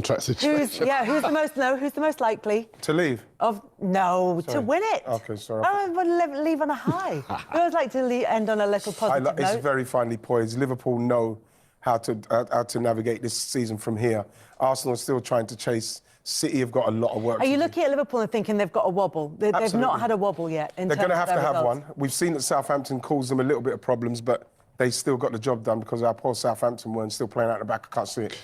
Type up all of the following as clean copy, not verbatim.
contract situation. Who's the most likely To leave? to win it? Okay, sorry. I want to leave on a high. I always like to end on a little positive note. It's very finely poised. Liverpool know how to navigate this season from here. Arsenal are still trying to chase. City have got a lot of work to do. Are you looking at Liverpool and thinking they've got a wobble? They've not had a wobble yet. They're going to have to have one. We've seen that Southampton caused them a little bit of problems, but they still got the job done because our poor Southampton weren't still playing out the back. I can't see it.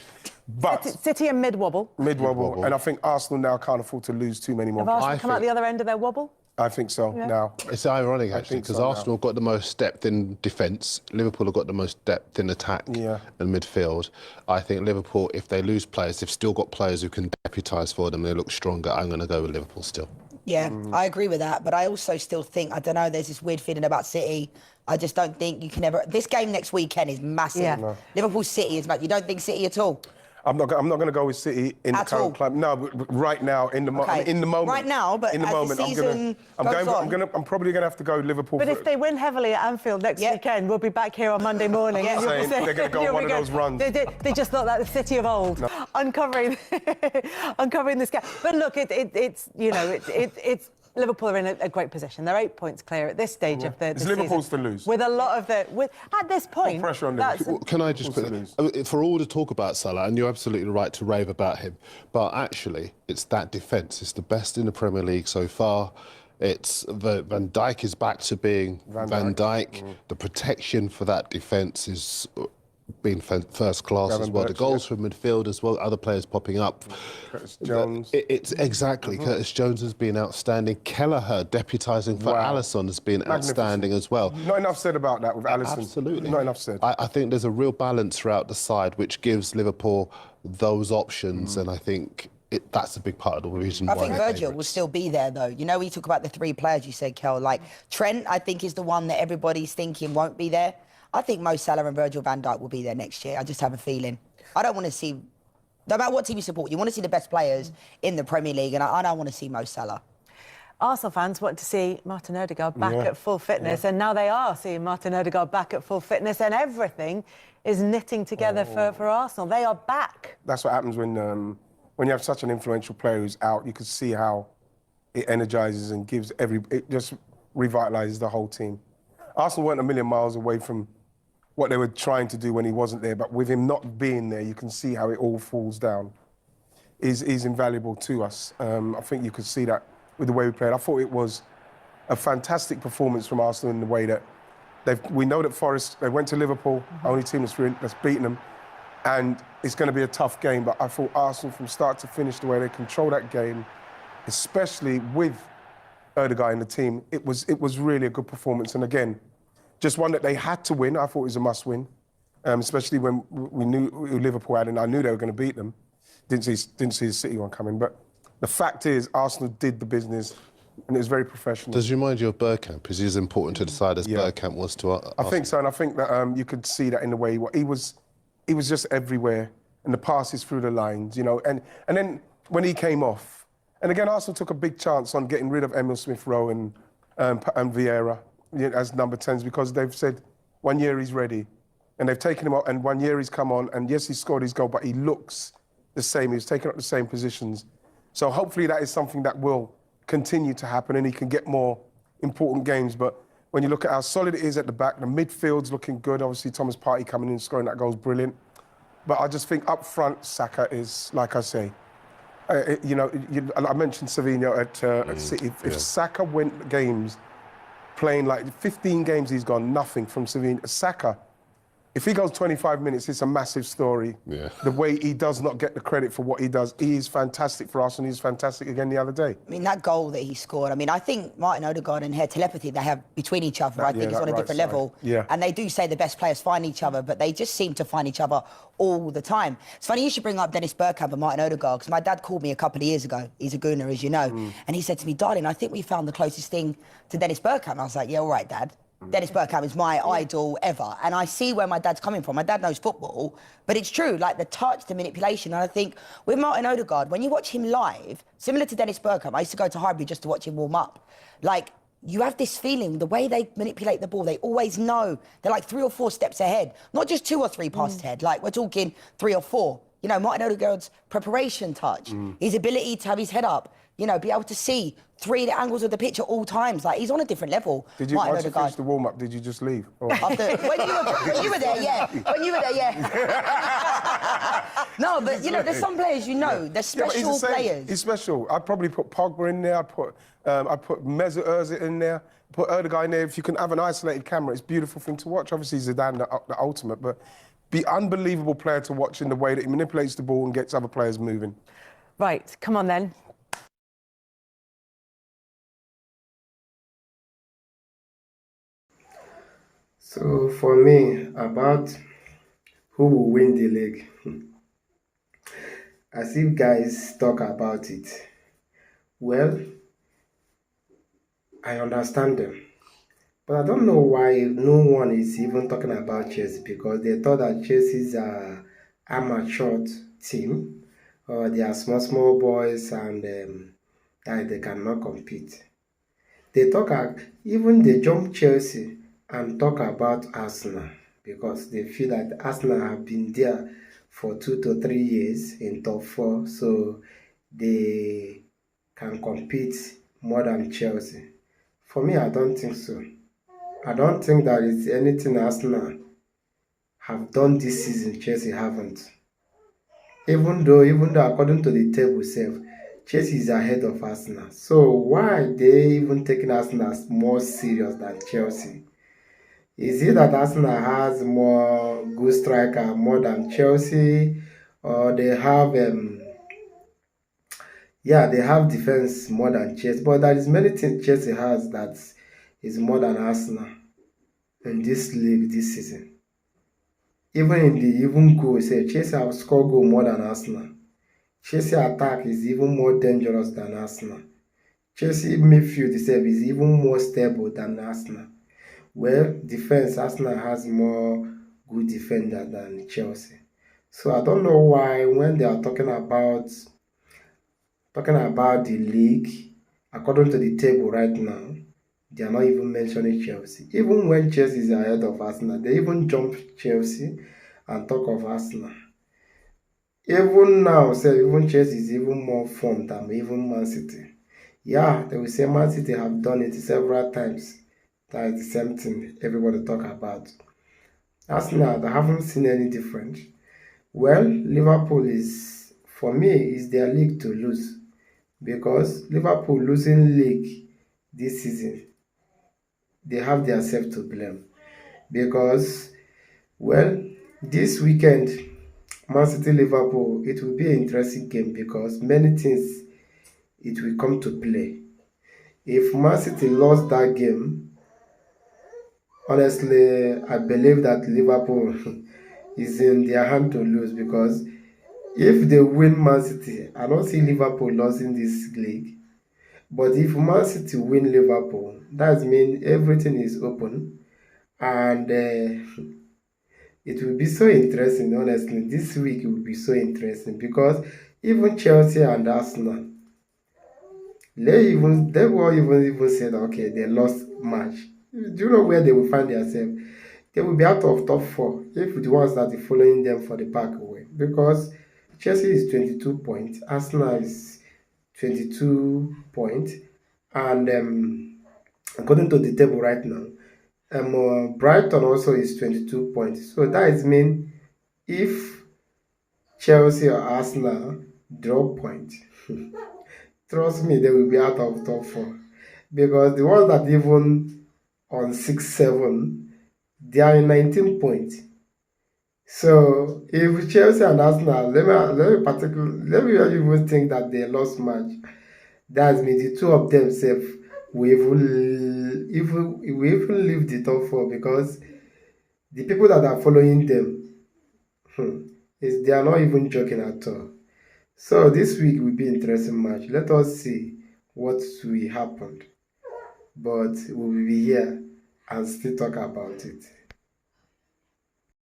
But City and mid-wobble. Mid-wobble. And I think Arsenal now can't afford to lose too many more. Have Arsenal come out the other end of their wobble? I think so, now. It's ironic, actually, because Arsenal have got the most depth in defence. Liverpool have got the most depth in attack and midfield. I think Liverpool, if they lose players, they've still got players who can deputise for them. They look stronger. I'm going to go with Liverpool still. Yeah, I agree with that. But I also still think, I don't know, there's this weird feeling about City. I just don't think you can ever... This game next weekend is massive. Yeah. No. Liverpool City is massive. You don't think City at all? I'm not going to go with City in the current climate. No, but right now, in the moment. Right now, but in the moment, I'm probably going to have to go Liverpool. But if they win heavily at Anfield next weekend, we'll be back here on Monday morning. Saying they're going to go on one of those runs. They just thought that the City of old, uncovering this gap. But look, it's Liverpool are in a great position. They're 8 points clear at this stage of the season. It's Liverpool's to lose. With a lot of at this point... More pressure on Liverpool. Can I just put... For all the talk about Salah, and you're absolutely right to rave about him, but actually, it's that defence. It's the best in the Premier League so far. It's Van Dijk is back to being Van Dijk. The protection for that defence is... been first class as well. The goals from midfield as well, other players popping up. Curtis Jones. It's exactly. Curtis Jones has been outstanding. Kelleher deputising for Alisson has been outstanding as well. Not enough said about that with Alisson. Absolutely. Not enough said. I think there's a real balance throughout the side which gives Liverpool those options, and I think that's a big part of the reason why. I think Virgil will still be there, though. You know, we talk about the three players you said, Kel. Like, Trent, I think, is the one that everybody's thinking won't be there. I think Mo Salah and Virgil van Dijk will be there next year. I just have a feeling. I don't want to see... No matter what team you support, you want to see the best players in the Premier League, and I don't want to see Mo Salah. Arsenal fans want to see Martin Odegaard back at full fitness, and now they are seeing Martin Odegaard back at full fitness, and everything is knitting together for Arsenal. They are back. That's what happens when you have such an influential player who's out. You can see how it energises and gives it just revitalises the whole team. Arsenal weren't a million miles away from what they were trying to do when he wasn't there, but with him not being there, you can see how it all falls down. He's invaluable to us. I think you could see that with the way we played. I thought it was a fantastic performance from Arsenal in the way that we know that Forest, they went to Liverpool, only team that's beaten them, and it's going to be a tough game, but I thought Arsenal from start to finish, the way they control that game, especially with Odegaard in the team, it was really a good performance. And again, just one that they had to win. I thought it was a must-win, especially when we knew who Liverpool had, and I knew they were going to beat them. Didn't see the City one coming. But the fact is, Arsenal did the business, and it was very professional. Does it remind you of Bergkamp? Because he's important to the side as Bergkamp was to Arsenal. I think so, and I think that you could see that in the way he was just everywhere, and the passes through the lines, you know. And then when he came off, and again, Arsenal took a big chance on getting rid of Emile Smith-Rowe and Vieira as number 10s, because they've said 1 year he's ready, and they've taken him out, and 1 year he's come on, and yes, he scored his goal, but he looks the same. He's taken up the same positions. So hopefully that is something that will continue to happen, and he can get more important games. But when you look at how solid it is at the back, the midfield's looking good. Obviously, Thomas Partey coming in and scoring that goal is brilliant. But I just think up front, Saka is, like I say, I mentioned Savinho at City. If Saka went games playing like 15 games, he's gone nothing from Savinho. Saka, if he goes 25 minutes, it's a massive story. Yeah. The way he does not get the credit for what he does. He is fantastic for us, and he's fantastic again the other day. I mean, that goal that he scored, I mean, I think Martin Odegaard and her telepathy they have between each other, I think is on a different level. Yeah. And they do say the best players find each other, but they just seem to find each other all the time. It's funny you should bring up Dennis Bergkamp and Martin Odegaard, because my dad called me a couple of years ago. He's a Gooner, as you know. And he said to me, darling, I think we found the closest thing to Dennis Bergkamp. And I was like, yeah, all right, Dad. Dennis Bergkamp is my idol ever. And I see where my dad's coming from. My dad knows football, but it's true, like the touch, the manipulation. And I think with Martin Odegaard, when you watch him live, similar to Dennis Bergkamp, I used to go to Highbury just to watch him warm up. Like, you have this feeling, the way they manipulate the ball, they always know. They're like 3 or 4 steps ahead. Not just 2 or 3 passes ahead, like we're talking 3 or 4. You know, Martin Odegaard's preparation touch, his ability to have his head up, you know, be able to see 3 angles of the pitch at all times. Like, he's on a different level. Did you, Martin once you Odegaard. finished the warm-up, did you just leave? Or- After, when you were there, yeah. When you were there, yeah. No, but, you know, there's some players, you know, they're Yeah, but he's the special same. players. He's special. I'd probably put Pogba in there. I'd put Mesut Ozil in there. Put Odegaard in there. If you can have an isolated camera, it's a beautiful thing to watch. Obviously, Zidane, the ultimate, but be unbelievable player to watch in the way that he manipulates the ball and gets other players moving. Right, come on then. So for me, about who will win the league, as if guys talk about it, well, I understand them. But I don't know why no one is even talking about Chelsea, because they thought that Chelsea's a amateur team, or they are small boys and that they cannot compete. They talk, even they jump Chelsea and talk about Arsenal, because they feel that Arsenal have been there for 2 to 3 years in top 4, so they can compete more than Chelsea. For me, I don't think so. I don't think there is anything Arsenal have done this season Chelsea haven't. Even though according to the table itself, Chelsea is ahead of Arsenal. So why are they even taking Arsenal as more serious than Chelsea? Is it that Arsenal has more good striker more than Chelsea, or they have they have defense more than Chelsea? But there is many things Chelsea has that is more than Arsenal in this league this season. Even in the goal, say Chelsea have scored goal more than Arsenal. Chelsea attack is even more dangerous than Arsenal. Chelsea midfield itself is even more stable than Arsenal. Well, defense, Arsenal has more good defender than Chelsea. So I don't know why when they are talking about the league, according to the table right now, they are not even mentioning Chelsea. Even when Chelsea is ahead of Arsenal, they even jump Chelsea and talk of Arsenal. Even now, even Chelsea is even more formed than even Man City. Yeah, they will say Man City have done it several times. That is the same thing everybody talk about. Arsenal, I haven't seen any difference. Well, Liverpool is, for me, is their league to lose. Because Liverpool losing league this season, they have themselves to blame. Because, well, this weekend, Man City Liverpool, it will be an interesting game because many things it will come to play. If Man City lost that game, honestly, I believe that Liverpool is in their hand to lose, because if they win Man City, I don't see Liverpool losing this league. But if Man City win Liverpool, that means everything is open, and it will be so interesting, honestly. This week it will be so interesting because even Chelsea and Arsenal, they will even said, okay, they lost match. Do you know where they will find themselves? They will be out of top 4 if the ones that are following them for the back away. Because Chelsea is 22 points, Arsenal is 22 points, and according to the table right now, Brighton also is 22 points. So that is mean if Chelsea or Arsenal drop points, trust me, they will be out of top 4. Because the ones that even on 6-7, they are in 19 points. So if Chelsea and Arsenal, let me even think that they lost match. That means the two of them will even leave the top 4, because the people that are following them, they are not even joking at all. So this week will be an interesting match. Let us see what will happen. But we will be here and still talk about it.